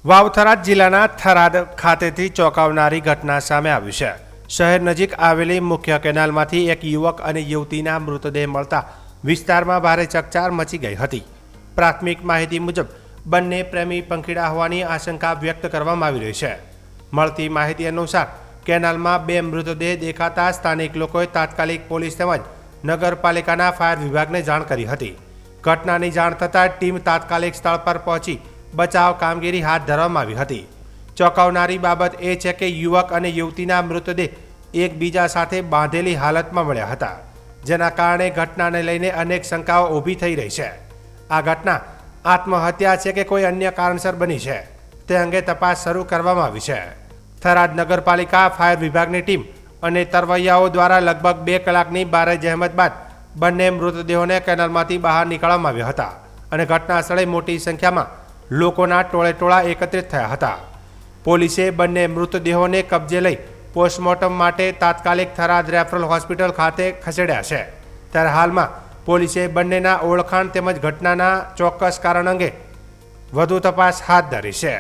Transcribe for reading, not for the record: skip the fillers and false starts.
વાવ-થરાદ જિલ્લાના થરાદ ખાતેથી ચોંકાવનારી ઘટના સામે આવી છે। શહેર નજીક આવેલી મુખ્ય કેનાલમાંથી એક યુવક અને યુવતીના મૃતદેહ મળતા વિસ્તારમાં ભારે ચકચાર મચી ગઈ હતી। પ્રાથમિક માહિતી મુજબ બંને પ્રેમી પંખીડા હોવાની આશંકા વ્યક્ત કરવામાં આવી રહી છે। મળતી માહિતી અનુસાર કેનાલમાં બે મૃતદેહ દેખાતા સ્થાનિક લોકોએ તાત્કાલિક પોલીસ તેમજ નગરપાલિકાના ફાયર વિભાગને જાણ કરી હતી। ઘટનાની જાણ થતાં ટીમ તાત્કાલિક સ્થળ પર પહોંચી બચાવ કામગીરી હાથ ધરવામાં આવી હતી। ચોંકાવનારી બાબત એ છે કે યુવક અને યુવતીના મૃતદેહ એકબીજા સાથે બાંધેલી હાલતમાં મળ્યા હતા, જેના કારણે ઘટનાને લઈને અનેક શંકાઓ ઊભી થઈ રહી છે। આ ઘટના આત્મહત્યા છે કે કોઈ અન્ય કારણસર બની છે તે અંગે તપાસ શરૂ કરવામાં આવી છે। થરાદ નગરપાલિકા, ફાયર વિભાગની ટીમ અને તરવૈયાઓ દ્વારા લગભગ 2 કલાકની ભારે જહેમત બાદ બંને મૃતદેહોને કેનાલમાંથી બહાર નીકાળવામાં આવ્યા હતા અને ઘટના સ્થળે મોટી સંખ્યામાં લોકોના ટોળેટોળા એકત્રિત થયા હતા। પોલીસે બંને મૃતદેહોને કબજે લઈ પોસ્ટમોર્ટમ માટે તાત્કાલિક થરાદ રેફરલ હોસ્પિટલ ખાતે ખસેડ્યા છે। ત્યારે હાલમાં પોલીસે બંનેના ઓળખાણ તેમજ ઘટનાના ચોક્કસ કારણ અંગે વધુ તપાસ હાથ ધરી છે।